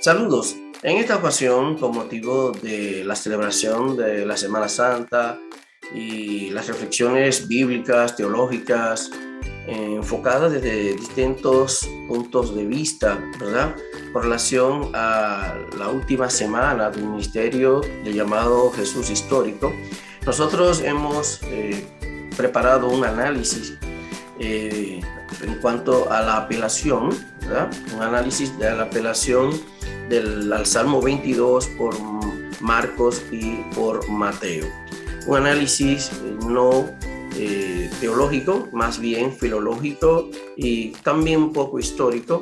Saludos. En esta ocasión, con motivo de la celebración de la Semana Santa y las reflexiones bíblicas, teológicas, enfocadas desde distintos puntos de vista, ¿verdad? Con relación a la última semana del ministerio del llamado Jesús histórico, nosotros hemos preparado un análisis en cuanto a la apelación, ¿verdad? Un análisis de la apelación al Salmo 22 por Marcos y por Mateo. Un análisis no teológico, más bien filológico y también un poco histórico,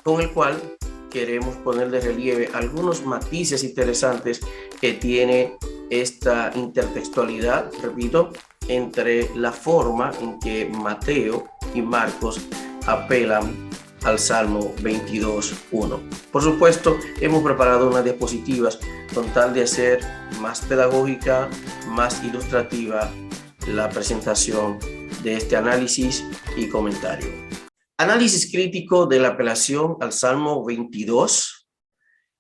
con el cual queremos poner de relieve algunos matices interesantes que tiene esta intertextualidad, repito, entre la forma en que Mateo y Marcos apelan al Salmo 22.1. Por supuesto, hemos preparado unas diapositivas con tal de hacer más pedagógica, más ilustrativa la presentación de este análisis y comentario. Análisis crítico de la apelación al Salmo 22,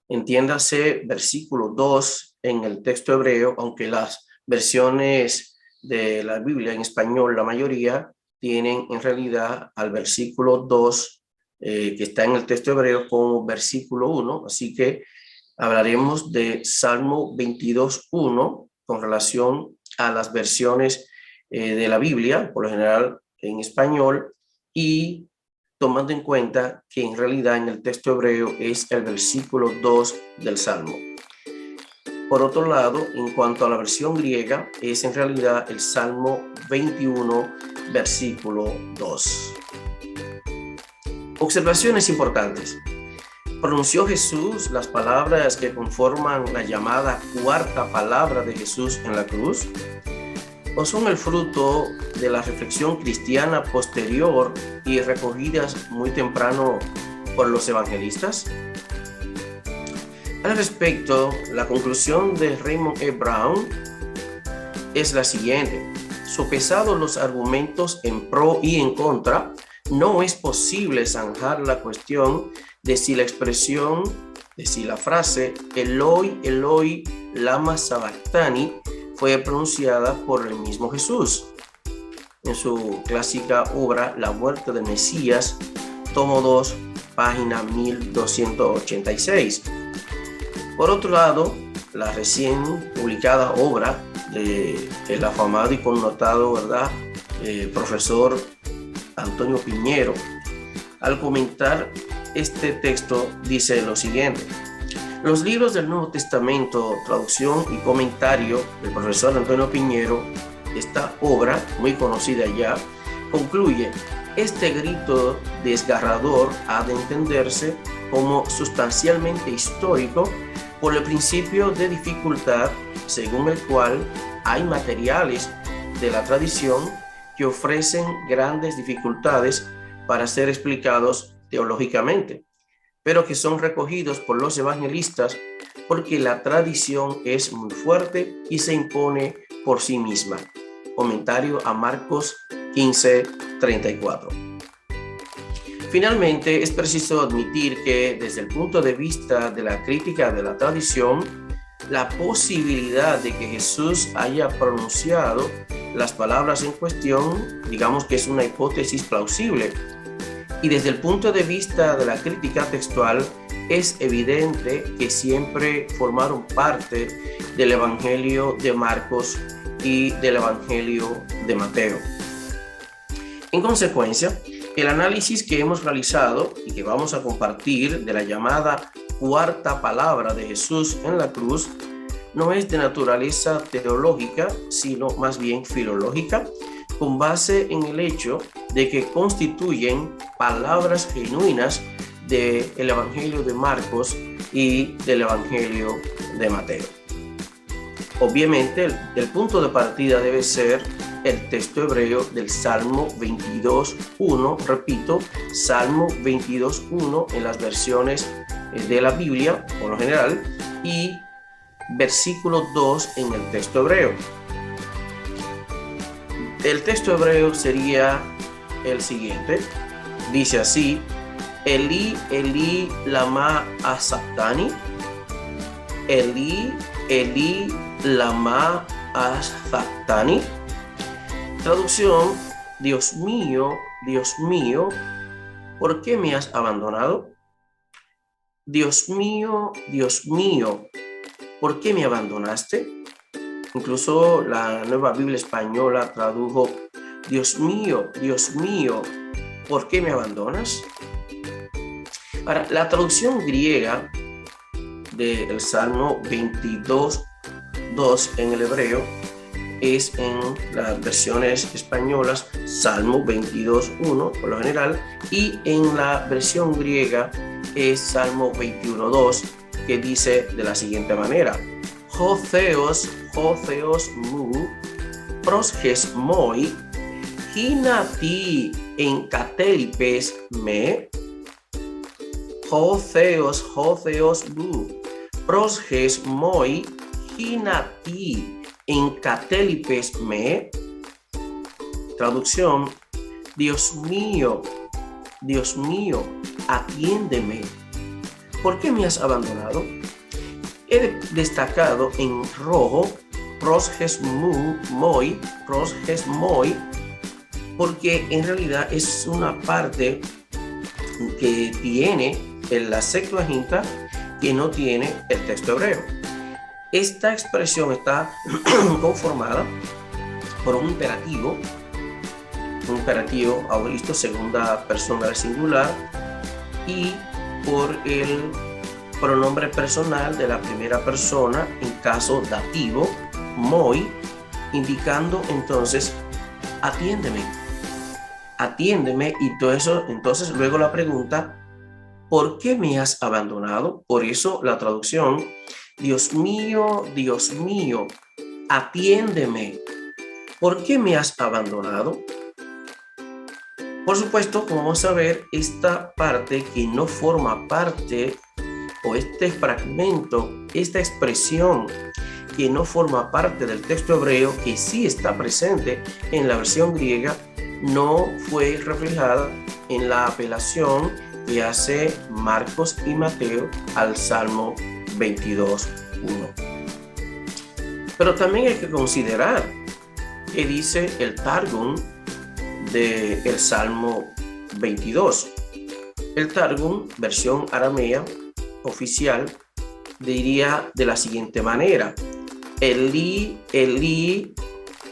entiéndase versículo 2 en el texto hebreo, aunque las versiones de la Biblia en español, la mayoría, tienen en realidad al versículo 2 que está en el texto hebreo como versículo 1, así que hablaremos de Salmo 22.1 con relación a las versiones de la Biblia, por lo general en español, y tomando en cuenta que en realidad en el texto hebreo es el versículo 2 del Salmo. Por otro lado, en cuanto a la versión griega, es en realidad el Salmo 21, versículo 2. Observaciones importantes. ¿Pronunció Jesús las palabras que conforman la llamada cuarta palabra de Jesús en la cruz? ¿O son el fruto de la reflexión cristiana posterior y recogidas muy temprano por los evangelistas? Al respecto, la conclusión de Raymond E. Brown es la siguiente. Sopesados los argumentos en pro y en contra, no es posible zanjar la cuestión de si la expresión, de si la frase Eloi, Eloi, lama sabactani fue pronunciada por el mismo Jesús. En su clásica obra La muerte del Mesías, tomo 2, página 1286. Por otro lado, la recién publicada obra del afamado y connotado, ¿verdad?, profesor Antonio Piñero, al comentar este texto, dice lo siguiente: los libros del Nuevo Testamento, traducción y comentario del profesor Antonio Piñero, esta obra muy conocida ya, concluye: este grito desgarrador ha de entenderse como sustancialmente histórico por el principio de dificultad según el cual hay materiales de la tradición que ofrecen grandes dificultades para ser explicados teológicamente, pero que son recogidos por los evangelistas porque la tradición es muy fuerte y se impone por sí misma. Comentario a Marcos 15:34. Finalmente, es preciso admitir que desde el punto de vista de la crítica de la tradición, la posibilidad de que Jesús haya pronunciado las palabras en cuestión, digamos que es una hipótesis plausible. Y desde el punto de vista de la crítica textual, es evidente que siempre formaron parte del Evangelio de Marcos y del Evangelio de Mateo. En consecuencia, el análisis que hemos realizado y que vamos a compartir de la llamada cuarta palabra de Jesús en la cruz no es de naturaleza teológica, sino más bien filológica, con base en el hecho de que constituyen palabras genuinas del Evangelio de Marcos y del Evangelio de Mateo. Obviamente, el punto de partida debe ser el texto hebreo del Salmo 22.1, repito, Salmo 22.1 en las versiones de la Biblia, por lo general, y versículo 2 en el texto hebreo. El texto hebreo sería el siguiente, dice así: Eli, Eli, lama sabachthani. Eli, Eli, lama sabachthani. Traducción: Dios mío, ¿por qué me has abandonado? Dios mío, ¿por qué me abandonaste? Incluso la Nueva Biblia Española tradujo: Dios mío, ¿por qué me abandonas? Ahora, la traducción griega del Salmo 22:2 en el hebreo es, en las versiones españolas, Salmo 22:1 por lo general, y en la versión griega es Salmo 21:2, que dice de la siguiente manera: Ho theos mu, prosges moi, hinati en katelipes me. Ho theos mu, prosges moi, hinati en katelipes me. Traducción: Dios mío, atiéndeme. ¿Por qué me has abandonado? He destacado en rojo prosges moi, porque en realidad es una parte que tiene en la Septuaginta que no tiene el texto hebreo. Esta expresión está conformada por un imperativo auristo, segunda persona del singular, y por el pronombre personal de la primera persona en caso dativo, moi, indicando entonces atiéndeme, y todo eso. Entonces luego la pregunta: ¿por qué me has abandonado? Por eso la traducción: Dios mío, atiéndeme. ¿Por qué me has abandonado? Por supuesto, como vamos a ver, esta parte que no forma parte, o este fragmento, esta expresión que no forma parte del texto hebreo, que sí está presente en la versión griega, no fue reflejada en la apelación que hace Marcos y Mateo al Salmo 22:1. Pero también hay que considerar que dice el Targum del Salmo 22. El Targum, versión aramea oficial, diría de la siguiente manera: Eli, Eli,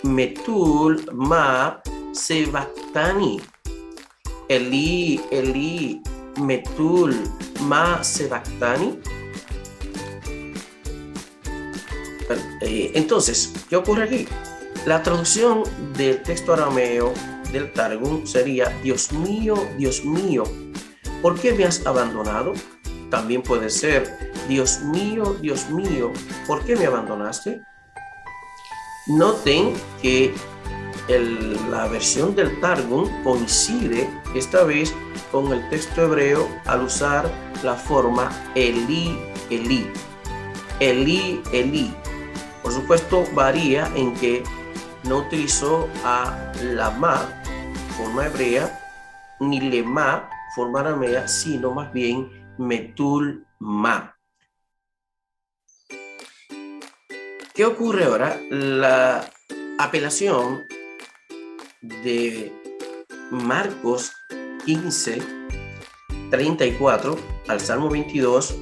metul ma sabachthani. Eli, Eli, metul ma sabachthani. Entonces, ¿qué ocurre aquí? La traducción del texto arameo del Targum sería: Dios mío, ¿por qué me has abandonado? También puede ser: Dios mío, ¿por qué me abandonaste? Noten que la versión del Targum coincide esta vez con el texto hebreo al usar la forma Eli, Eli. Eli, Eli. Por supuesto, varía en que no utilizó a lama, forma hebrea, ni lema, forma aramea, sino más bien metul ma. ¿Qué ocurre ahora? La apelación de Marcos 15:34 al Salmo 22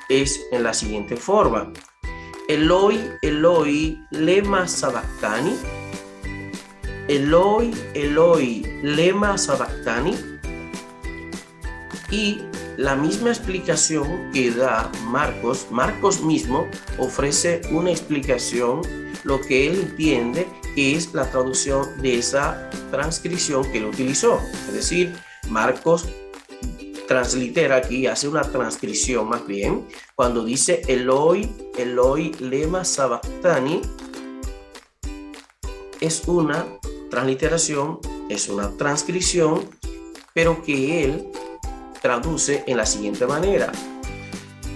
es en la siguiente forma: Eloi, Eloi, lema sabachthani. Eloi, Eloi, lema sabachthani. Y la misma explicación que da Marcos mismo ofrece una explicación, lo que él entiende que es la traducción de esa transcripción que él utilizó. Es decir, Marcos translitera aquí, hace una transcripción más bien, cuando dice Eloi, Eloi, lema sabachthani. Es una transliteración, es una transcripción, pero que él traduce en la siguiente manera: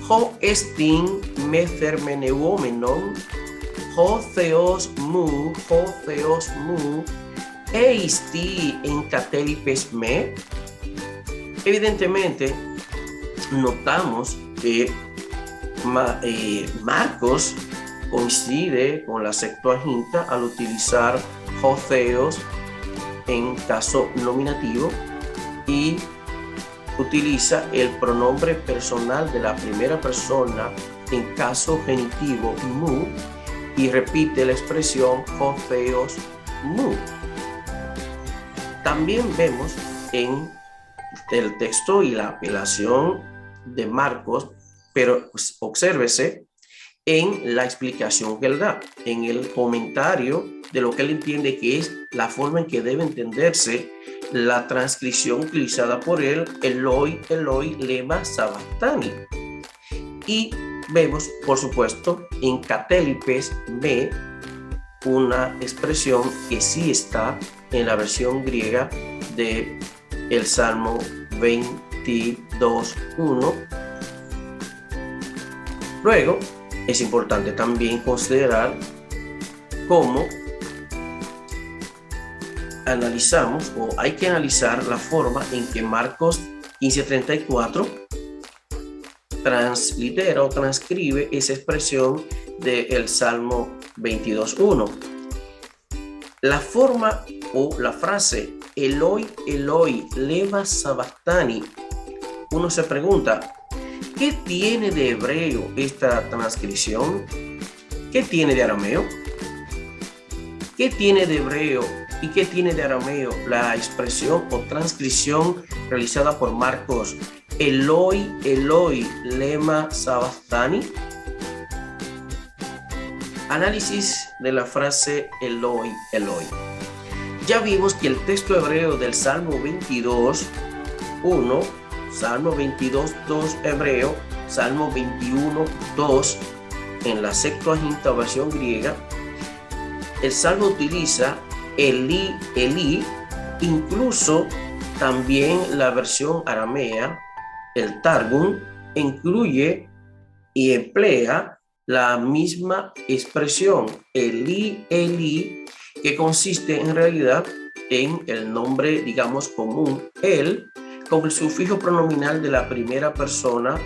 Ho estin methermeneuomenon, ho theos mu, eisti en katelipes me. Evidentemente, notamos que Marcos coincide con la Septuaginta al utilizar hotheos en caso nominativo y utiliza el pronombre personal de la primera persona en caso genitivo mu y repite la expresión hotheos mu. También vemos en el texto y la apelación de Marcos, pero obsérvese en la explicación que él da, en el comentario de lo que él entiende que es la forma en que debe entenderse la transcripción utilizada por él, Eloi, Eloi, lema sabachthani. Y vemos, por supuesto, en Catélipes me, una expresión que sí está en la versión griega de el Salmo 22.1. Luego, es importante también considerar cómo analizamos o hay que analizar la forma en que Marcos 15:34 translitera o transcribe esa expresión del Salmo 22.1. La forma o la frase Eloi, Eloi, lema sabachthani, uno se pregunta, ¿qué tiene de hebreo esta transcripción? ¿Qué tiene de arameo? ¿Qué tiene de hebreo y qué tiene de arameo la expresión o transcripción realizada por Marcos? Eloi, Eloi, lema sabachthani. Análisis de la frase Eloi, Eloi. Ya vimos que el texto hebreo del Salmo 22.1, Salmo 22.2 hebreo, Salmo 21.2 en la Septuaginta versión griega, el Salmo utiliza Eli, Eli, incluso también la versión aramea, el Targum, incluye y emplea la misma expresión, Eli, Eli, que consiste en realidad en el nombre, digamos, común, él, con el sufijo pronominal de la primera persona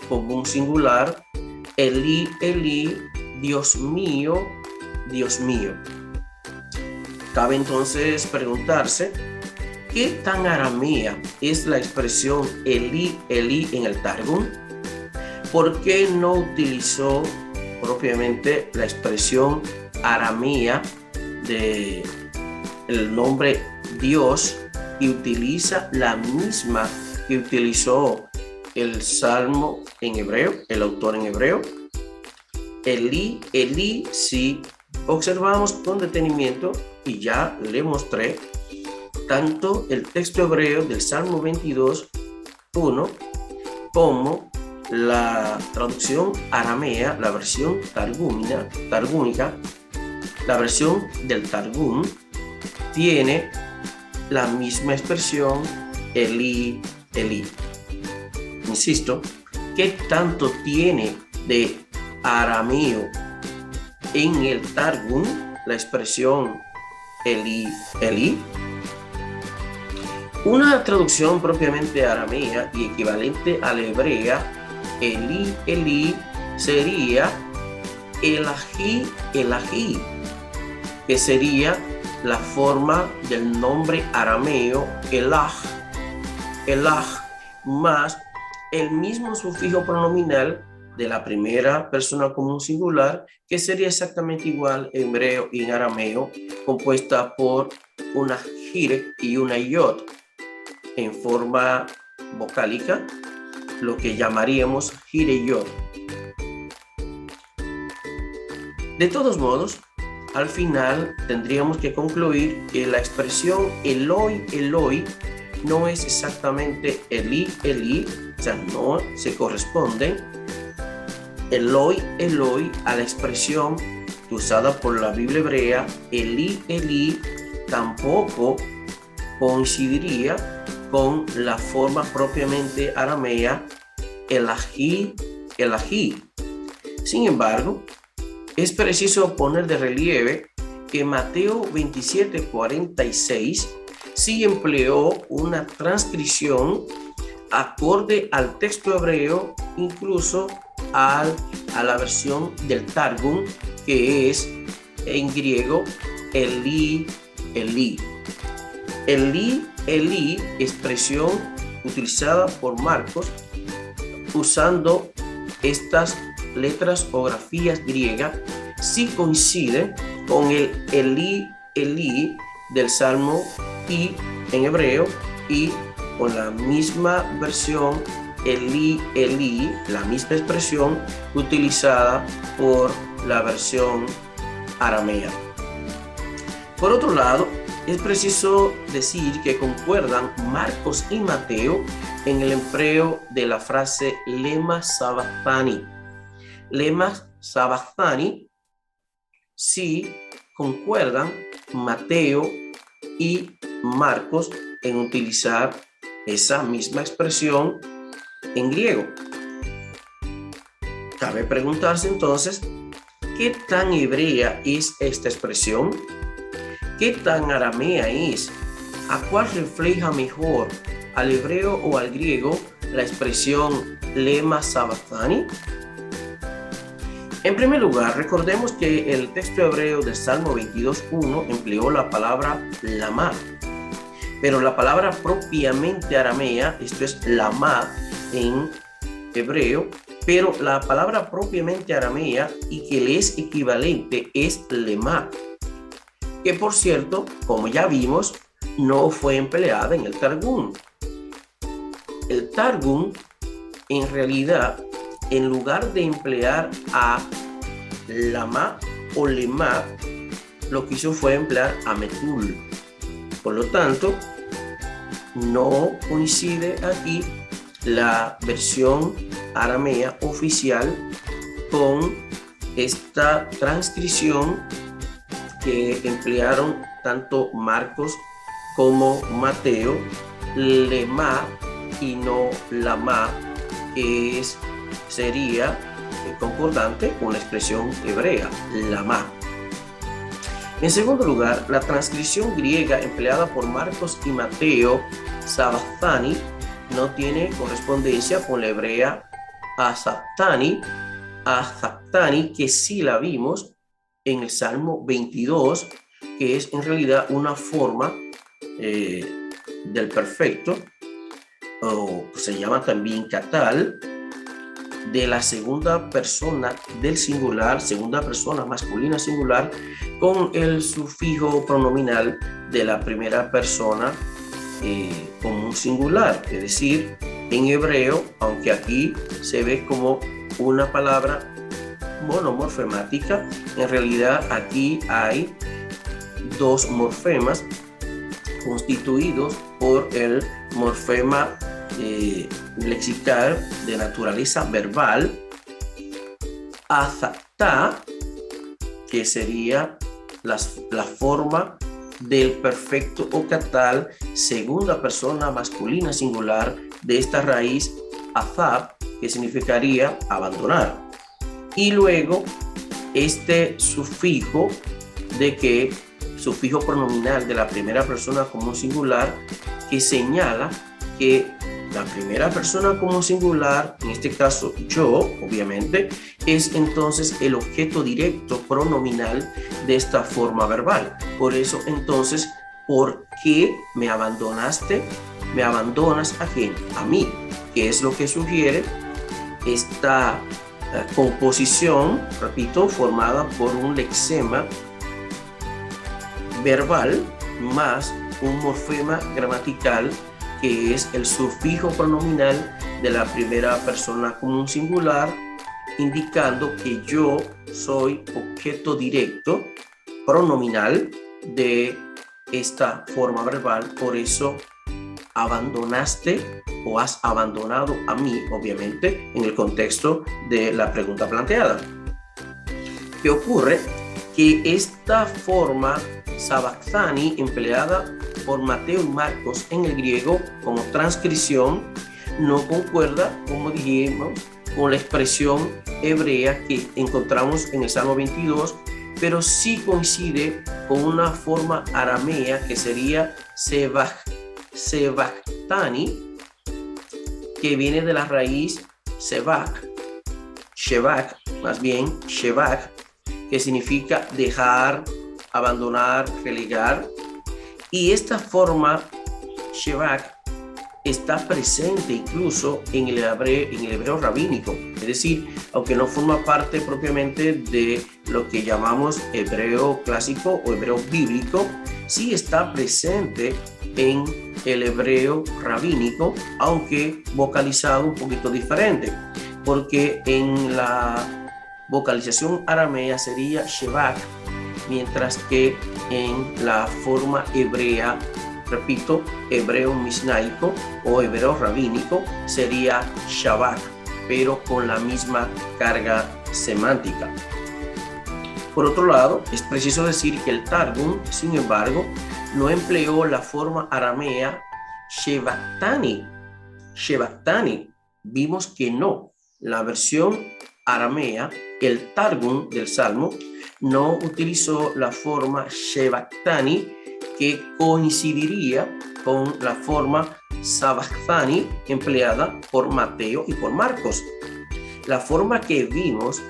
común singular, Eli, Eli, Dios mío, Dios mío. Cabe entonces preguntarse, ¿qué tan aramea es la expresión Eli, Eli en el Targum? ¿Por qué no utilizó propiamente la expresión aramea de el nombre Dios y utiliza la misma que utilizó el Salmo en hebreo, el autor en hebreo? Eli, Eli, si observamos con detenimiento, y ya le mostré, tanto el texto hebreo del Salmo 22.1 como la traducción aramea, la versión targúmica, la versión del Targum, tiene la misma expresión Eli, Eli. Insisto, ¿qué tanto tiene de arameo en el Targum la expresión Eli, Eli? Una traducción propiamente aramea y equivalente a la hebrea, Eli, Eli, sería Elahi, Elahi, que sería la forma del nombre arameo Elah, Elah, más el mismo sufijo pronominal de la primera persona común singular, que sería exactamente igual en hebreo y en arameo, compuesta por una jire y una yod en forma vocálica, lo que llamaríamos jire yod. De todos modos, al final tendríamos que concluir que la expresión Eloi, Eloi no es exactamente Eli, Eli, o sea, no se corresponde Eloi, Eloi a la expresión usada por la Biblia hebrea Eli, Eli, tampoco coincidiría con la forma propiamente aramea Elahi, Elahi. Sin embargo, es preciso poner de relieve que Mateo 27:46 sí empleó una transcripción acorde al texto hebreo, incluso a la versión del Targum, que es en griego Eli, Eli. Eli, Eli, expresión utilizada por Marcos usando estas letras o grafías griegas, sí coincide con el Eli, Eli del Salmo y en hebreo, y con la misma versión Eli, Eli, la misma expresión utilizada por la versión aramea. Por otro lado, es preciso decir que concuerdan Marcos y Mateo en el empleo de la frase lema sabachthani. Lema sabachthani, sí concuerdan Mateo y Marcos en utilizar esa misma expresión en griego. Cabe preguntarse entonces, ¿qué tan hebrea es esta expresión? ¿Qué tan aramea es? ¿A cuál refleja mejor, al hebreo o al griego, la expresión lema sabachthani? En primer lugar, recordemos que el texto hebreo del Salmo 22.1 empleó la palabra lama, pero la palabra propiamente aramea, esto es lama en hebreo, pero la palabra propiamente aramea y que le es equivalente es lema, que por cierto, como ya vimos, no fue empleada en el Targum. El Targum, en realidad, en lugar de emplear a lama o lema, lo que hizo fue emplear a metul. Por lo tanto, no coincide aquí la versión aramea oficial con esta transcripción que emplearon tanto Marcos como Mateo, lema y no lama, que sería concordante con la expresión hebrea, lama. En segundo lugar, la transcripción griega empleada por Marcos y Mateo, sabachthani, no tiene correspondencia con la hebrea azaptani, que sí la vimos en el Salmo 22, que es en realidad una forma del perfecto, o se llama también katal, de la segunda persona del singular, segunda persona masculina singular, con el sufijo pronominal de la primera persona como un singular, es decir, en hebreo, aunque aquí se ve como una palabra monomorfemática, en realidad aquí hay dos morfemas constituidos por el morfema lexical de naturaleza verbal, azaptá, que sería la forma del perfecto o katal, segunda persona masculina singular de esta raíz azab, que significaría abandonar. Y luego este sufijo sufijo pronominal de la primera persona como singular, que señala que la primera persona como singular, en este caso yo, obviamente, es entonces el objeto directo pronominal de esta forma verbal. Por eso entonces, ¿por qué me abandonaste? ¿Me abandonas a quién? A mí, que es lo que sugiere esta composición, repito, formada por un lexema verbal más un morfema gramatical, que es el sufijo pronominal de la primera persona como un singular, indicando que yo soy objeto directo pronominal de esta forma verbal. Por eso abandonaste o has abandonado a mí, obviamente, en el contexto de la pregunta planteada. ¿Qué ocurre? Que esta forma sabachthani empleada por Mateo y Marcos en el griego como transcripción no concuerda, como dijimos, con la expresión hebrea que encontramos en el Salmo 22, pero sí coincide con una forma aramea que sería sabachthani, que viene de la raíz shevak, más bien shevak, que significa dejar, abandonar, relegar. Y esta forma shevak está presente incluso en el hebreo rabínico, es decir, aunque no forma parte propiamente de lo que llamamos hebreo clásico o hebreo bíblico, sí está presente en el hebreo rabínico, aunque vocalizado un poquito diferente, porque en la vocalización aramea sería shevak, mientras que en la forma hebrea, repito, hebreo misnaico o hebreo rabínico sería shabak, pero con la misma carga semántica. Por otro lado, es preciso decir que el Targum, sin embargo, no empleó la forma aramea shevaktani. Vimos que no. La versión aramea, el Targum del Salmo, no utilizó la forma shevaktani, que coincidiría con la forma sabachthani empleada por Mateo y por Marcos. La forma que vimos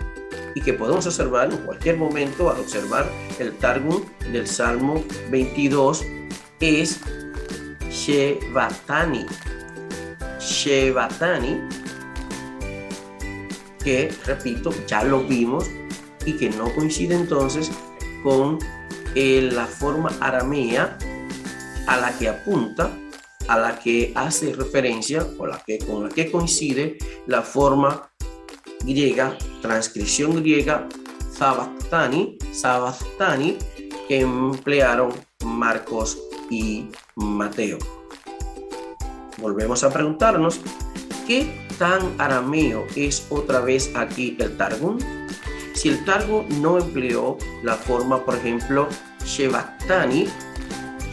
y que podemos observar en cualquier momento al observar el Targum del Salmo 22 es shevatani, que, repito, ya lo vimos y que no coincide entonces con la forma aramea a la que apunta, a la que hace referencia o con la que coincide la forma griega, transcripción griega, sabachthani, que emplearon Marcos y Mateo. Volvemos a preguntarnos, ¿qué tan arameo es otra vez aquí el Targum? Si el Targum no empleó la forma, por ejemplo, shevaktani,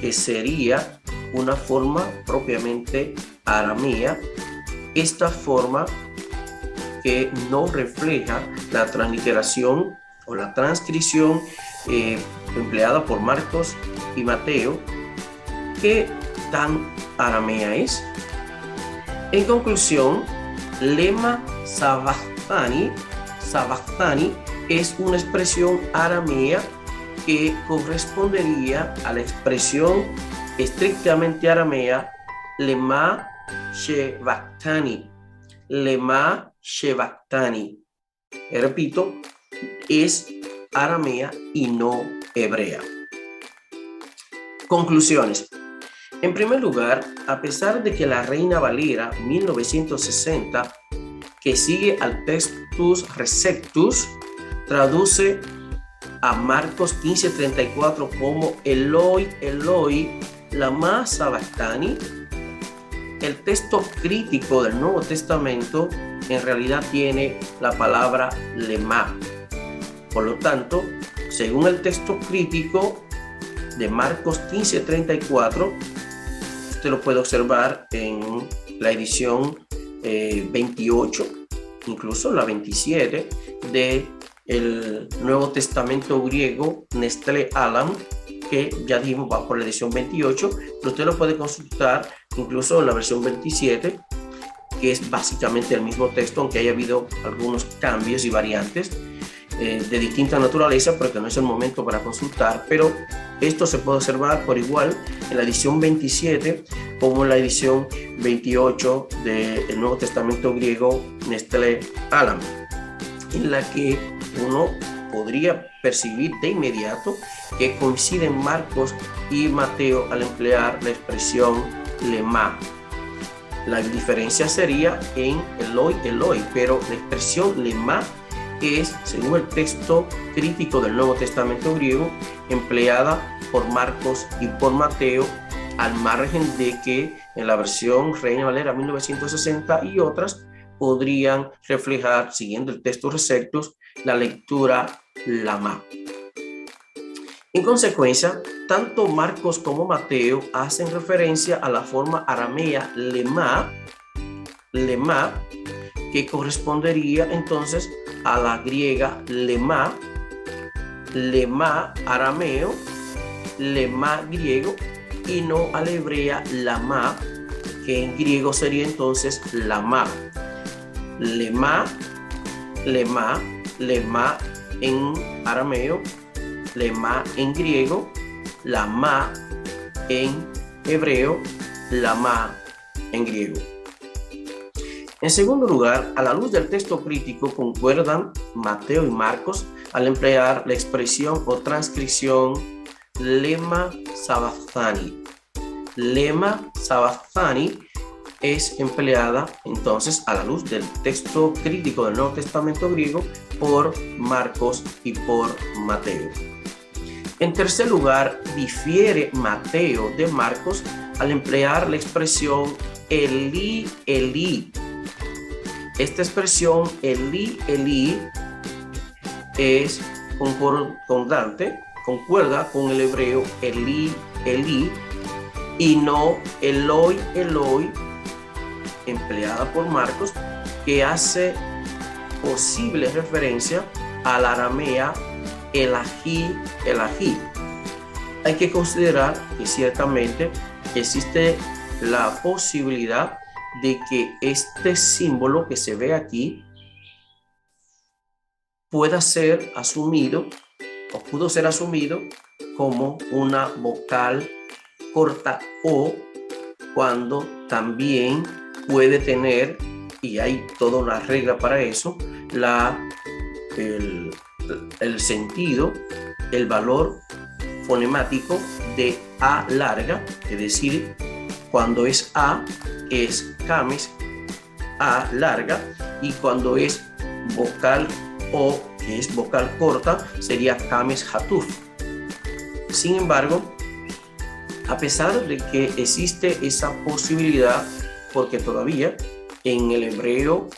que sería una forma propiamente aramea, esta forma que no refleja la transliteración o la transcripción empleada por Marcos y Mateo, ¿qué tan aramea es? En conclusión, lema sabachthani es una expresión aramea que correspondería a la expresión estrictamente aramea lema shevaktani. Repito, es aramea y no hebrea. Conclusiones. En primer lugar, a pesar de que la Reina Valera 1960, que sigue al Textus Receptus, traduce a Marcos 15:34 como Eloi, Eloi, lama sabachthani, el texto crítico del Nuevo Testamento en realidad tiene la palabra lema. Por lo tanto, según el texto crítico de Marcos 15:34, usted lo puede observar en la edición 28, incluso la 27 de el Nuevo Testamento griego Nestle Aland, que ya dijimos va por la edición 28, pero usted lo puede consultar incluso en la versión 27, que es básicamente el mismo texto, aunque haya habido algunos cambios y variantes de distinta naturaleza, pero que no es el momento para consultar. Pero esto se puede observar por igual en la edición 27 como en la edición 28 del Nuevo Testamento griego Nestle Aland, en la que uno podría percibir de inmediato que coinciden Marcos y Mateo al emplear la expresión lema. La diferencia sería en Eloi, Eloi, pero la expresión lema es, según el texto crítico del Nuevo Testamento griego, empleada por Marcos y por Mateo, al margen de que en la versión Reina Valera 1960 y otras podrían reflejar, siguiendo el texto Receptus, la lectura lama. En consecuencia, tanto Marcos como Mateo hacen referencia a la forma aramea lema, que correspondería entonces a la griega lema arameo, lema griego, y no a la hebrea lama, que en griego sería entonces lama. Lema, lema, lema en arameo, lema en griego, lama en hebreo, lama en griego. En segundo lugar, a la luz del texto crítico, concuerdan Mateo y Marcos al emplear la expresión o transcripción lema sabachthani. Lema sabachthani es empleada entonces a la luz del texto crítico del Nuevo Testamento griego por Marcos y por Mateo. En tercer lugar, difiere Mateo de Marcos al emplear la expresión Elí, Elí. Esta expresión Elí, Elí es concordante, concuerda con el hebreo Elí, Elí, y no Eloi, Eloi, empleada por Marcos, que hace posible referencia a la aramea Elahi, Elahi. Hay que considerar que ciertamente existe la posibilidad de que este símbolo que se ve aquí pueda ser asumido o pudo ser asumido como una vocal corta o cuando también puede tener, y hay toda una regla para eso, el sentido, el valor fonemático de A larga, es decir, cuando es A, es cames, A larga, y cuando es vocal O, que es vocal corta, sería cames hatuf. Sin embargo, a pesar de que existe esa posibilidad, porque todavía en el hebreo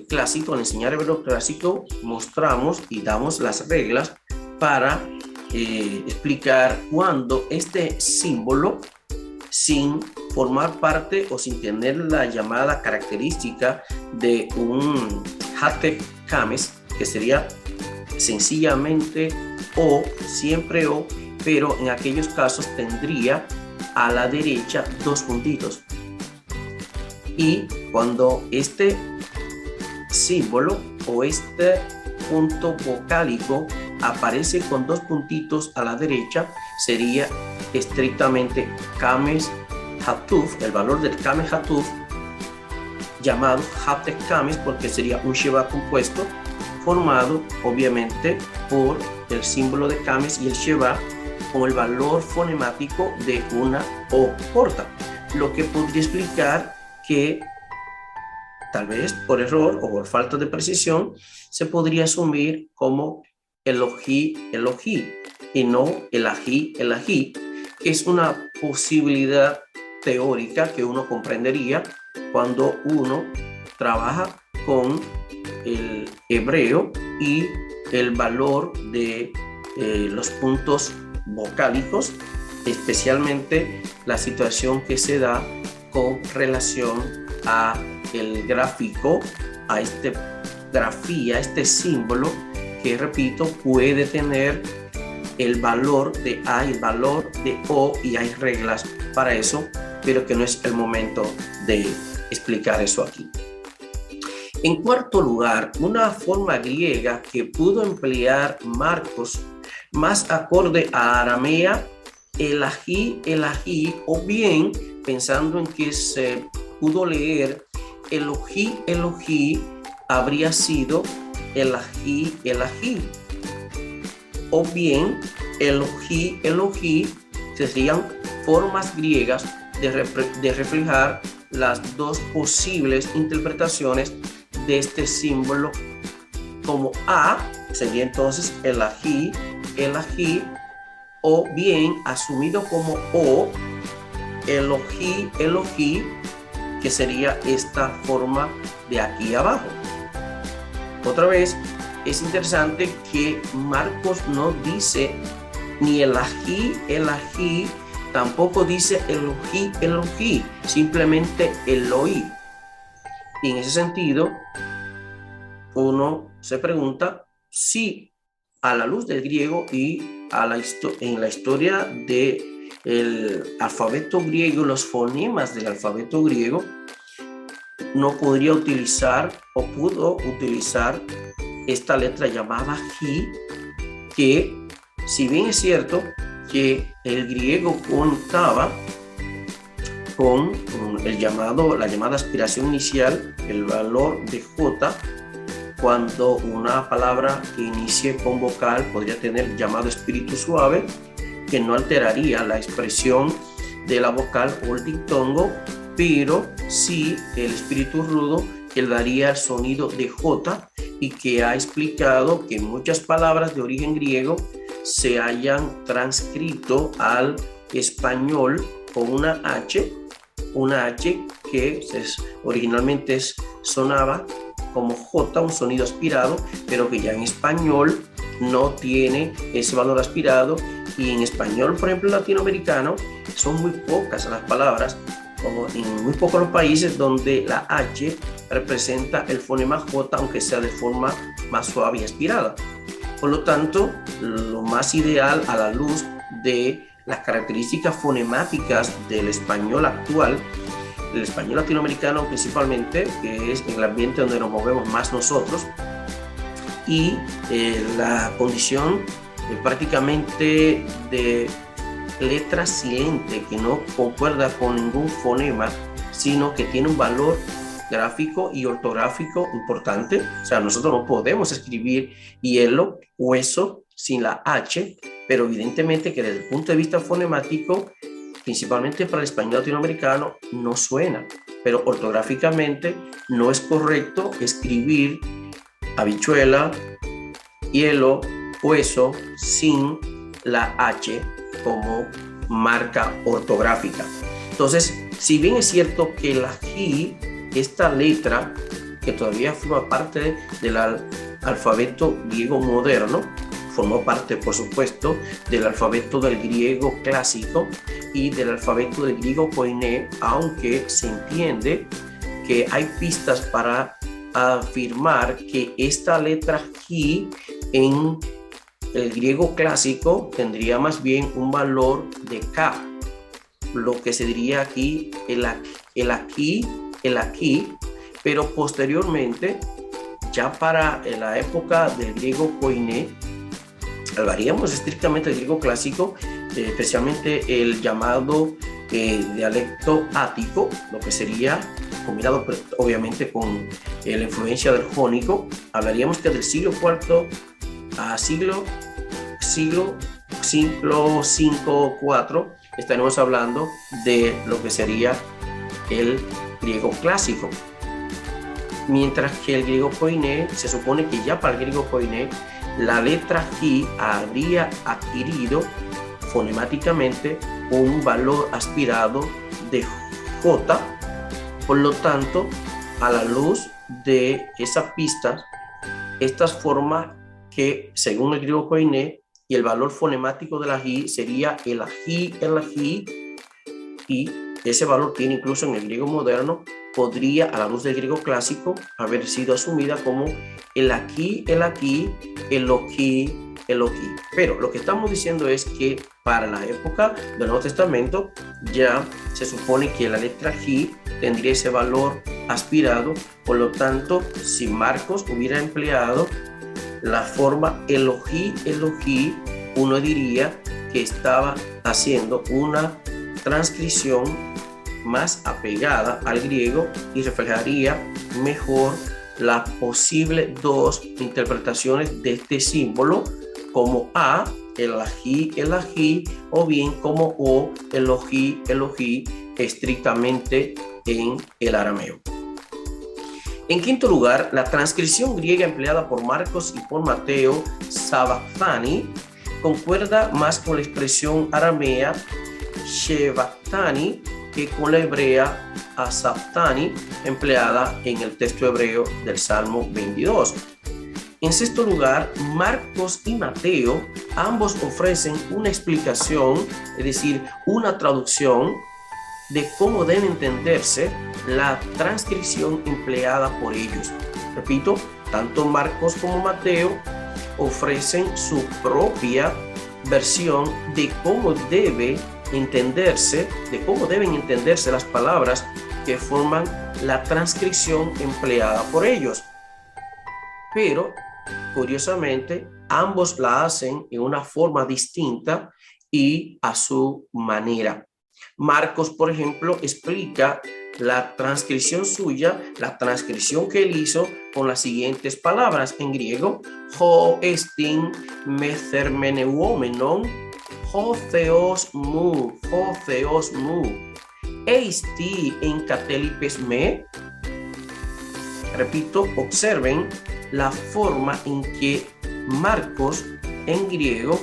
clásico, al enseñar hebreo clásico, mostramos y damos las reglas para explicar cuando este símbolo, sin formar parte o sin tener la llamada característica de un hatek kames, que sería sencillamente o, siempre o, pero en aquellos casos tendría a la derecha dos puntitos. Y cuando este símbolo o este punto vocálico aparece con dos puntitos a la derecha, sería estrictamente kames hatuf, el valor del kames hatuf, llamado hatek kames, porque sería un sheva compuesto formado obviamente por el símbolo de kames y el sheva con el valor fonemático de una O corta, lo que podría explicar que tal vez por error o por falta de precisión se podría asumir como Elohi, Elohi y no Elahi, Elahi, que es una posibilidad teórica que uno comprendería cuando uno trabaja con el hebreo y el valor de los puntos vocálicos, especialmente la situación que se da con relación a el gráfico, a este grafía, este símbolo que, repito, puede tener el valor de A y el valor de O, y hay reglas para eso, pero que no es el momento de explicar eso aquí. En cuarto lugar, una forma griega que pudo emplear Marcos más acorde a aramea, Elahi, Elahi, o bien pensando en que se pudo leer Elohi, Elohi, habría sido Elahi, Elahi, o bien Elohi, Elohi, serían formas griegas de reflejar las dos posibles interpretaciones de este símbolo. Como A sería entonces Elahi, Elahi, o bien asumido como O, Elohi, Elohi, que sería esta forma de aquí abajo. Otra vez, es interesante que Marcos no dice ni Elahi, Elahi, tampoco dice Elohi, Elohi, simplemente Eloi. Y en ese sentido, uno se pregunta si a la luz del griego y en la historia de el alfabeto griego, los fonemas del alfabeto griego, no podría utilizar o pudo utilizar esta letra llamada Ji, que si bien es cierto que el griego contaba con la llamada aspiración inicial, el valor de J, cuando una palabra que inicie con vocal podría tener llamado espíritu suave, que no alteraría la expresión de la vocal o el diptongo, pero sí el espíritu rudo, que daría el sonido de J, y que ha explicado que muchas palabras de origen griego se hayan transcrito al español con una H que originalmente sonaba como J, un sonido aspirado, pero que ya en español no tiene ese valor aspirado. Y en español, por ejemplo, latinoamericano, son muy pocas las palabras, o en muy pocos los países donde la H representa el fonema J, aunque sea de forma más suave y aspirada. Por lo tanto, lo más ideal a la luz de las características fonemáticas del español actual, el español latinoamericano principalmente, que es el ambiente donde nos movemos más nosotros, y la condición prácticamente de letra silente, que no concuerda con ningún fonema, sino que tiene un valor gráfico y ortográfico importante. O sea, nosotros no podemos escribir hielo, hueso sin la H, pero evidentemente que desde el punto de vista fonemático, principalmente para el español latinoamericano, no suena, pero ortográficamente no es correcto escribir habichuela, hielo, hueso sin la H como marca ortográfica. Entonces, si bien es cierto que la Ji, esta letra que todavía forma parte del alfabeto griego moderno, formó parte, por supuesto, del alfabeto del griego clásico y del alfabeto del griego koiné, aunque se entiende que hay pistas para afirmar que esta letra Ji en el griego clásico tendría más bien un valor de K, lo que se diría aquí el aquí, pero posteriormente, ya para la época del griego koiné, hablaríamos estrictamente del griego clásico, especialmente el llamado dialecto ático, lo que sería combinado obviamente con la influencia del jónico. Hablaríamos que del siglo IV a siglo V, IV, estaremos hablando de lo que sería el griego clásico. Mientras que el griego koiné, se supone que ya para el griego koiné, la letra Ji habría adquirido fonemáticamente un valor aspirado de J. Por lo tanto, a la luz de esas pistas, estas formas que, según el griego koiné, y el valor fonemático de la Ji sería el ají, y ese valor tiene incluso en el griego moderno, podría, a la luz del griego clásico, haber sido asumida como el aquí, el ojí. Pero lo que estamos diciendo es que para la época del Nuevo Testamento ya se supone que la letra Ji tendría ese valor aspirado. Por lo tanto, si Marcos hubiera empleado la forma Elohí, uno diría que estaba haciendo una transcripción más apegada al griego y reflejaría mejor las posibles dos interpretaciones de este símbolo, como A, el ají, o bien como O, Elohí, estrictamente en el arameo. En quinto lugar, la transcripción griega empleada por Marcos y por Mateo, sabachthani, concuerda más con la expresión aramea shevachtani que con la hebrea asaptani, empleada en el texto hebreo del Salmo 22. En sexto lugar, Marcos y Mateo ambos ofrecen una explicación, es decir, una traducción de cómo debe entenderse la transcripción empleada por ellos. Repito, tanto Marcos como Mateo ofrecen su propia versión de cómo debe entenderse, de cómo deben entenderse las palabras que forman la transcripción empleada por ellos. Pero, curiosamente, ambos la hacen en una forma distinta y a su manera. Marcos, por ejemplo, explica la transcripción suya, la transcripción que él hizo con las siguientes palabras en griego: ho estin methermeneuomenon, ho theos mu, eisti en catelipes me. Repito, observen la forma en que Marcos en griego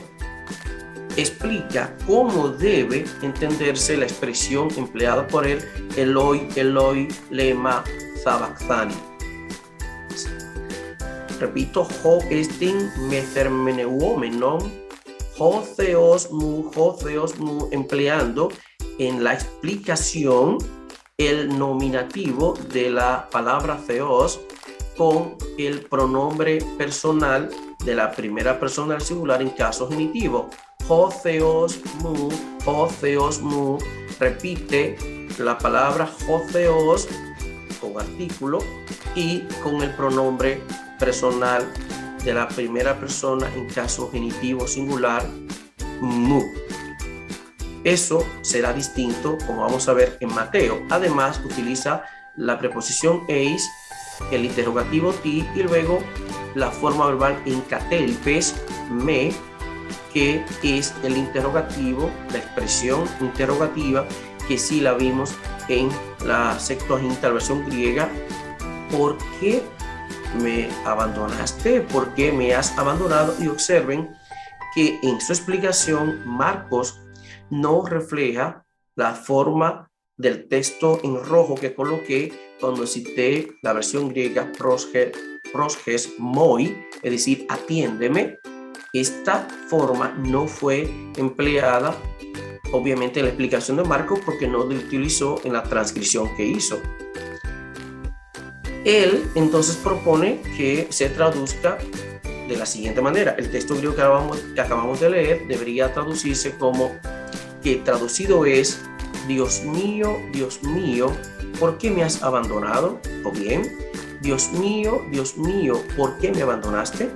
explica cómo debe entenderse la expresión empleada por él, Eloi, Eloi, lema sabachthani. Repito, ho estin methermeneuomenon, ho theos mu, empleando en la explicación el nominativo de la palabra theos con el pronombre personal de la primera persona del singular en caso genitivo. Ho theos mu, repite la palabra ho theos con artículo y con el pronombre personal de la primera persona en caso genitivo singular, mu. Eso será distinto, como vamos a ver en Mateo. Además, utiliza la preposición eis, el interrogativo ti y luego la forma verbal en catelipes me, que es el interrogativo, la expresión interrogativa que sí la vimos en la Septuaginta, la versión griega. ¿Por qué me abandonaste? ¿Por qué me has abandonado? Y observen que en su explicación Marcos no refleja la forma del texto en rojo que coloqué cuando cité la versión griega prosges moi, es decir, atiéndeme. Esta forma no fue empleada, obviamente, en la explicación de Marcos porque no lo utilizó en la transcripción que hizo. Él entonces propone que se traduzca de la siguiente manera. El texto griego que acabamos de leer debería traducirse como, que traducido es: Dios mío, ¿por qué me has abandonado? O bien, Dios mío, ¿por qué me abandonaste?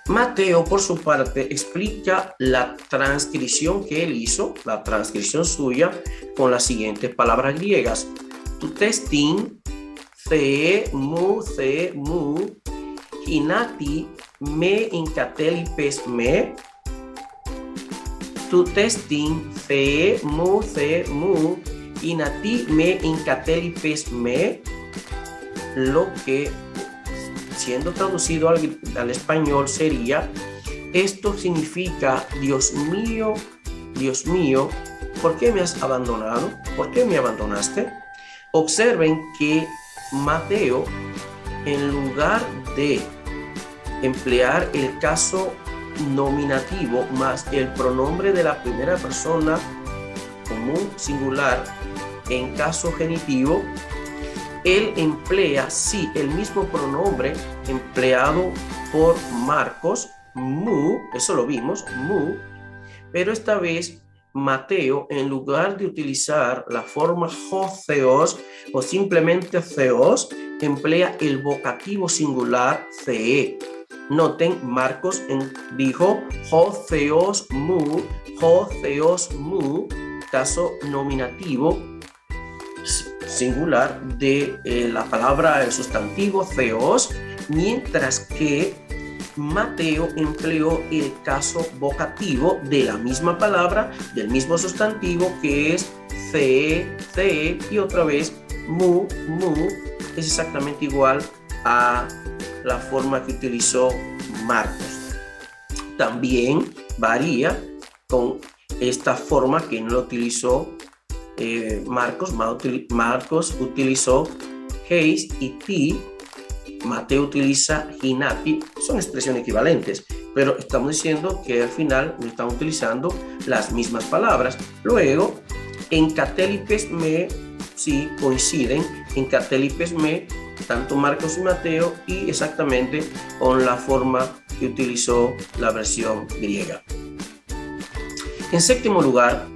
Mateo, por su parte, explica la transcripción que él hizo, la transcripción suya, con las siguientes palabras griegas: tu testin, the mu, hinati me incatelipes me. Tu testin, the mu, hinati me incatelipes me. Lo que, siendo traducido al español, sería: esto significa, Dios mío, ¿por qué me has abandonado? ¿Por qué me abandonaste? Observen que Mateo, en lugar de emplear el caso nominativo más el pronombre de la primera persona común singular en caso genitivo, él emplea, sí, el mismo pronombre empleado por Marcos, mu, eso lo vimos, mu, pero esta vez Mateo, en lugar de utilizar la forma ho theos o simplemente theos, emplea el vocativo singular the. Noten, Marcos dijo ho theos mu, caso nominativo singular de la palabra, el sustantivo theos, mientras que Mateo empleó el caso vocativo de la misma palabra, del mismo sustantivo, que es the, y otra vez mu, es exactamente igual a la forma que utilizó Marcos. También varía con esta forma que no lo utilizó Marcos. Marcos utilizó heis y ti. Mateo utiliza hinati. Son expresiones equivalentes, pero estamos diciendo que al final no están utilizando las mismas palabras. Luego, en catelipes me, sí coinciden, en catelipes me, tanto Marcos y Mateo, y exactamente con la forma que utilizó la versión griega. En séptimo lugar,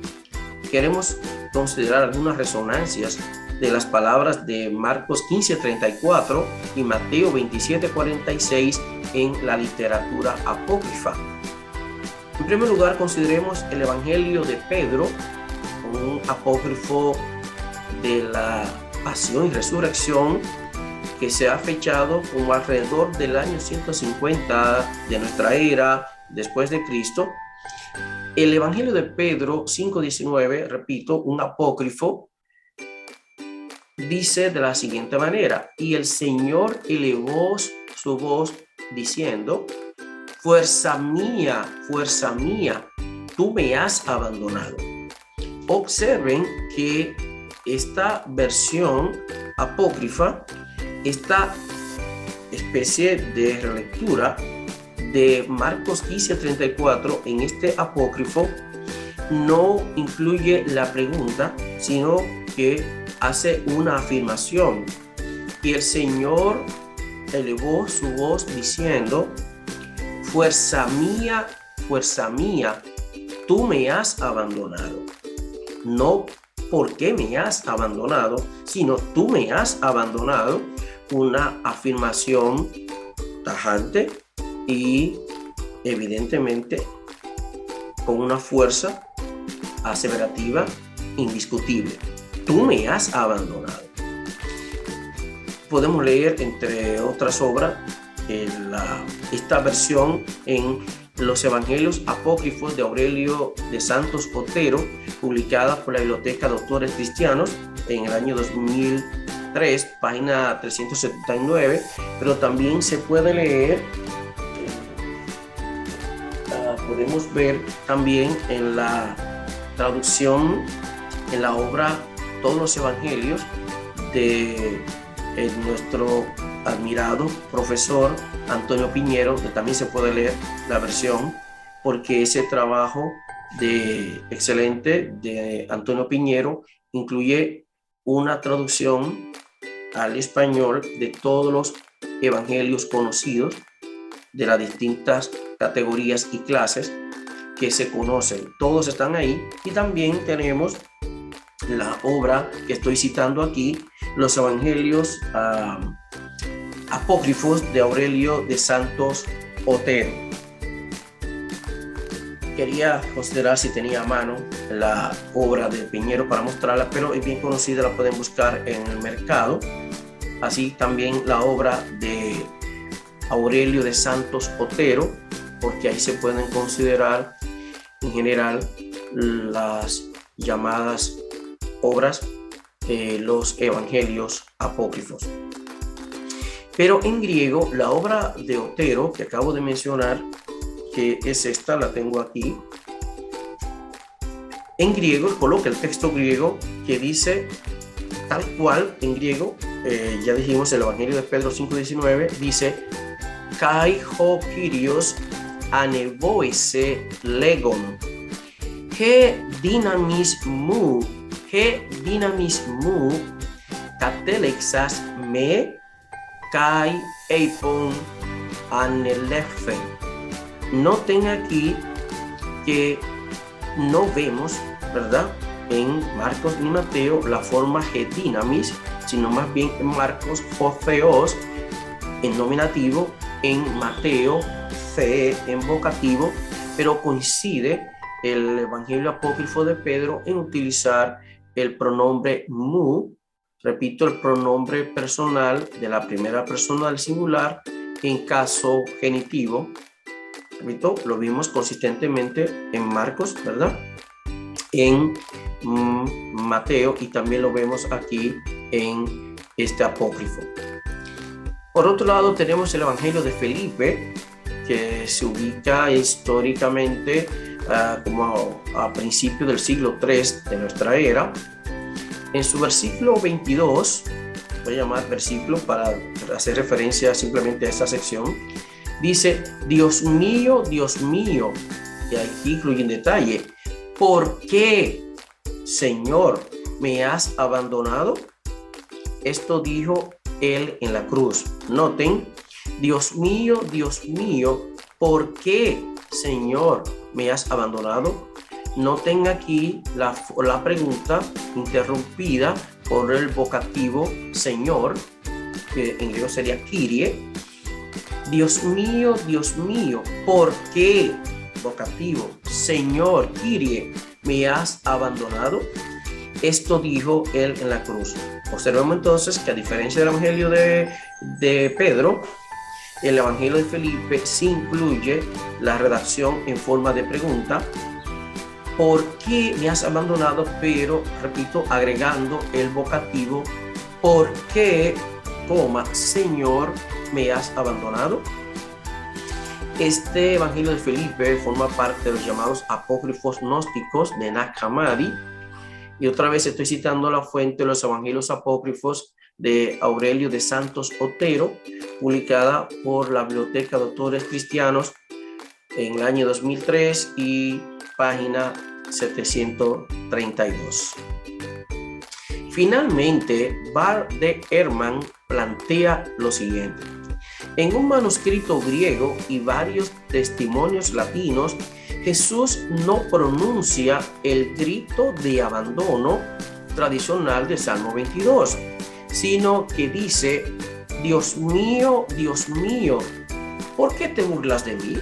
queremos considerar algunas resonancias de las palabras de Marcos 15:34 y Mateo 27:46 en la literatura apócrifa. En primer lugar, consideremos el Evangelio de Pedro, un apócrifo de la pasión y resurrección que se ha fechado como alrededor del año 150 de nuestra era después de Cristo. El Evangelio de Pedro 5:19, repito, un apócrifo, dice de la siguiente manera: y el Señor elevó su voz diciendo, fuerza mía, tú me has abandonado. Observen que esta versión apócrifa, esta especie de relectura de Marcos 15:34 en este apócrifo, no incluye la pregunta, sino que hace una afirmación. Y el Señor elevó su voz diciendo, fuerza mía, tú me has abandonado. No porque me has abandonado, sino tú me has abandonado. Una afirmación tajante y evidentemente con una fuerza aseverativa indiscutible. Tú me has abandonado. Podemos leer, entre otras obras, esta versión en los Evangelios Apócrifos de Aurelio de Santos Otero, publicada por la Biblioteca de Autores Cristianos en el año 2003, página 379, pero también se puede leer, podemos ver también en la traducción, en la obra Todos los Evangelios de nuestro admirado profesor Antonio Piñero, que también se puede leer la versión, porque ese trabajo excelente de Antonio Piñero incluye una traducción al español de todos los evangelios conocidos de las distintas categorías y clases que se conocen. Todos están ahí. Y también tenemos la obra que estoy citando aquí, los Evangelios Apócrifos de Aurelio de Santos Otero. Quería considerar si tenía a mano la obra de Piñero para mostrarla, pero es bien conocida, la pueden buscar en el mercado. Así también la obra de Aurelio de Santos Otero, porque ahí se pueden considerar en general las llamadas obras, los evangelios apócrifos. Pero en griego, la obra de Otero que acabo de mencionar, que es esta, la tengo aquí, en griego coloca el texto griego que dice tal cual en griego, ya dijimos el Evangelio de Pedro 5:19, dice kai ho kyrios aneboise legon he dynamis mu katelexas me kai eipon anelefen. Noten aquí que no vemos, ¿verdad?, en Marcos ni Mateo la forma he dynamis, sino más bien en Marcos ho theos en nominativo, en Mateo the en vocativo, pero coincide el Evangelio Apócrifo de Pedro en utilizar el pronombre mu, repito, el pronombre personal de la primera persona del singular en caso genitivo. Repito, lo vimos consistentemente en Marcos, ¿verdad?, en Mateo, y también lo vemos aquí en este apócrifo. Por otro lado, tenemos el Evangelio de Felipe, que se ubica históricamente como a principios del siglo III de nuestra era. En su versículo 22, voy a llamar versículo para hacer referencia simplemente a esta sección, dice: Dios mío, y aquí incluye en detalle, ¿por qué, Señor, me has abandonado? Esto dijo él en la cruz. Noten, Dios mío, ¿por qué, Señor, me has abandonado? Noten aquí la pregunta interrumpida por el vocativo Señor, que en griego sería Kyrie. Dios mío, ¿por qué? Vocativo, Señor, Kyrie, ¿me has abandonado? Esto dijo él en la cruz. Observemos entonces que, a diferencia del Evangelio de Pedro, el Evangelio de Felipe sí incluye la redacción en forma de pregunta. ¿Por qué me has abandonado? Pero, repito, agregando el vocativo, ¿por qué, Señor, me has abandonado? Este Evangelio de Felipe forma parte de los llamados apócrifos gnósticos de Nag Hammadi. Y otra vez estoy citando la fuente de los Evangelios apócrifos de Aurelio de Santos Otero, publicada por la Biblioteca de Autores Cristianos en el año 2003 y página 732. Finalmente, Bart de Ehrman plantea lo siguiente. En un manuscrito griego y varios testimonios latinos, Jesús no pronuncia el grito de abandono tradicional del Salmo 22, sino que dice: Dios mío, ¿por qué te burlas de mí?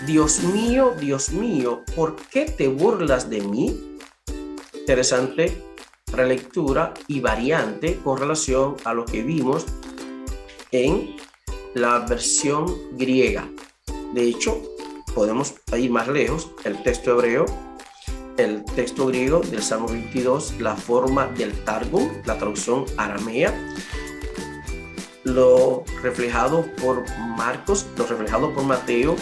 Dios mío, ¿por qué te burlas de mí? Interesante relectura y variante con relación a lo que vimos en la versión griega. De hecho, podemos ir más lejos. El texto hebreo, el texto griego del Salmo 22, la forma del Targum, la traducción aramea, lo reflejado por Marcos, lo reflejado por Mateo,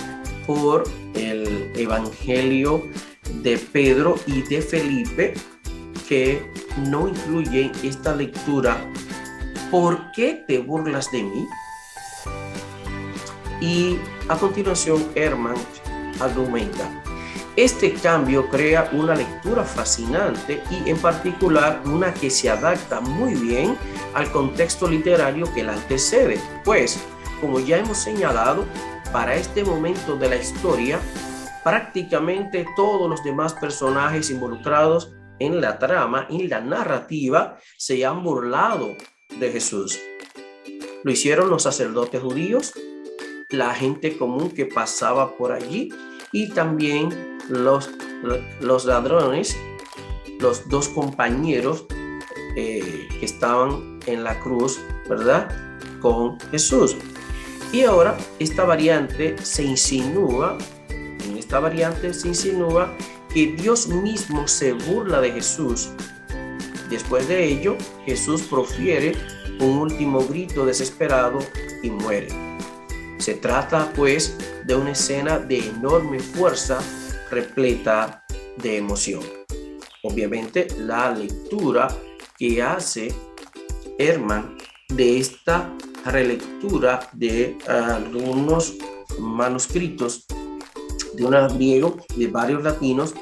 por el Evangelio de Pedro y de Felipe, que no incluyen esta lectura: ¿por qué te burlas de mí? Y a continuación, Ehrman argumenta: este cambio crea una lectura fascinante y, en particular, una que se adapta muy bien al contexto literario que la antecede, pues, como ya hemos señalado, para este momento de la historia, prácticamente todos los demás personajes involucrados en la trama, en la narrativa, se han burlado de Jesús. Lo hicieron los sacerdotes judíos, la gente común que pasaba por allí, y también los ladrones, los dos compañeros que estaban en la cruz, ¿verdad?, con Jesús. Y ahora esta variante se insinúa que Dios mismo se burla de Jesús. Después de ello, Jesús profiere un último grito desesperado y muere. Se trata, pues, de una escena de enorme fuerza, repleta de emoción. Obviamente, la lectura que hace Ehrman de esta relectura de algunos manuscritos de un griego, de varios latinos,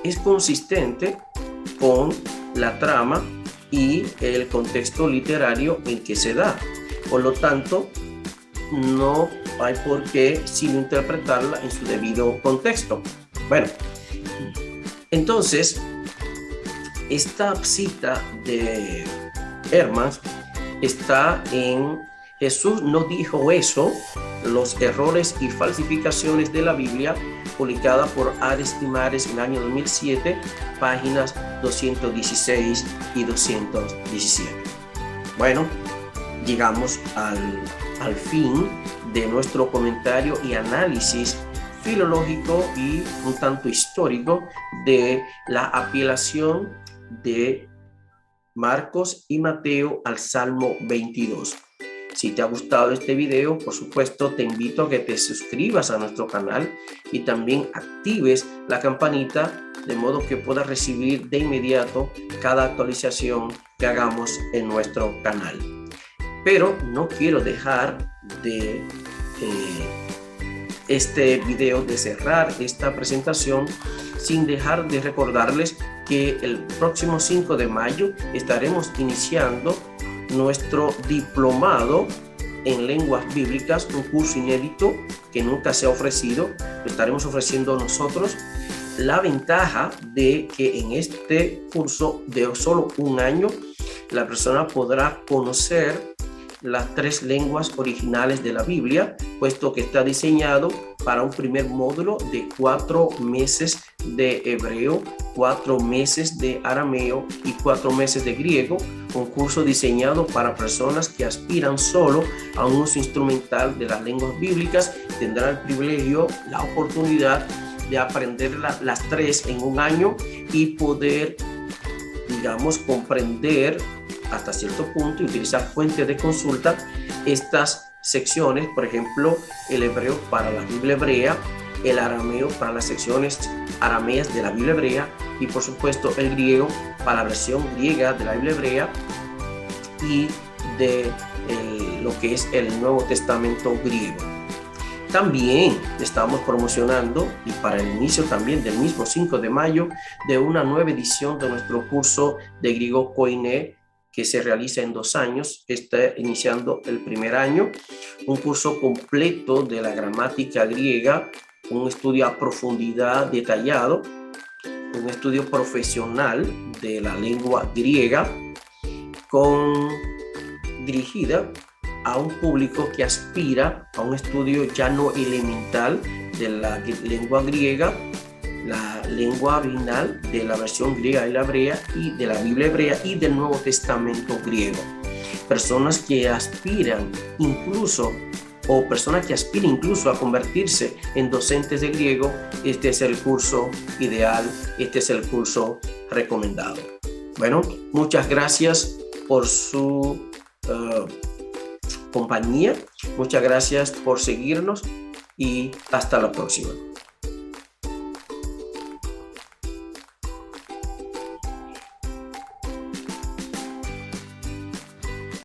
es consistente con la trama y el contexto literario en que se da. Por lo tanto, no hay por qué sino interpretarla en su debido contexto. Bueno, entonces, esta cita de Ehrman está en Jesús no dijo eso, los errores y falsificaciones de la Biblia, publicada por Ares y Mares en el año 2007, páginas 216 y 217. Bueno, llegamos al fin de nuestro comentario y análisis filológico y un tanto histórico de la apelación de Marcos y Mateo al Salmo 22. Si te ha gustado este video, por supuesto, te invito a que te suscribas a nuestro canal y también actives la campanita de modo que puedas recibir de inmediato cada actualización que hagamos en nuestro canal. Pero no quiero dejar de este video, de cerrar esta presentación sin dejar de recordarles que el próximo 5 de mayo estaremos iniciando nuestro diplomado en lenguas bíblicas, un curso inédito que nunca se ha ofrecido, lo estaremos ofreciendo nosotros. La ventaja de que en este curso de solo un año, la persona podrá conocer las 3 lenguas originales de la Biblia, puesto que está diseñado para un primer módulo de 4 meses de hebreo, 4 meses de arameo y 4 meses de griego, un curso diseñado para personas que aspiran solo a un uso instrumental de las lenguas bíblicas. Tendrán el privilegio, la oportunidad de aprender las 3 en un año y poder, digamos, comprender hasta cierto punto y utilizar fuentes de consulta estas secciones, por ejemplo, el hebreo para la Biblia hebrea, el arameo para las secciones arameas de la Biblia hebrea y por supuesto el griego para la versión griega de la Biblia hebrea y de lo que es el Nuevo Testamento griego. También estamos promocionando, y para el inicio también del mismo 5 de mayo, de una nueva edición de nuestro curso de griego Koiné, que se realiza en 2 años. Está iniciando el primer año, un curso completo de la gramática griega, un estudio a profundidad detallado, un estudio profesional de la lengua griega, dirigida a un público que aspira a un estudio ya no elemental de la lengua griega, la lengua original de la versión griega y la hebrea y de la Biblia hebrea y del Nuevo Testamento griego. Personas que aspiran incluso a convertirse en docentes de griego, este es el curso ideal, este es el curso recomendado. Bueno, muchas gracias por su compañía, muchas gracias por seguirnos y hasta la próxima.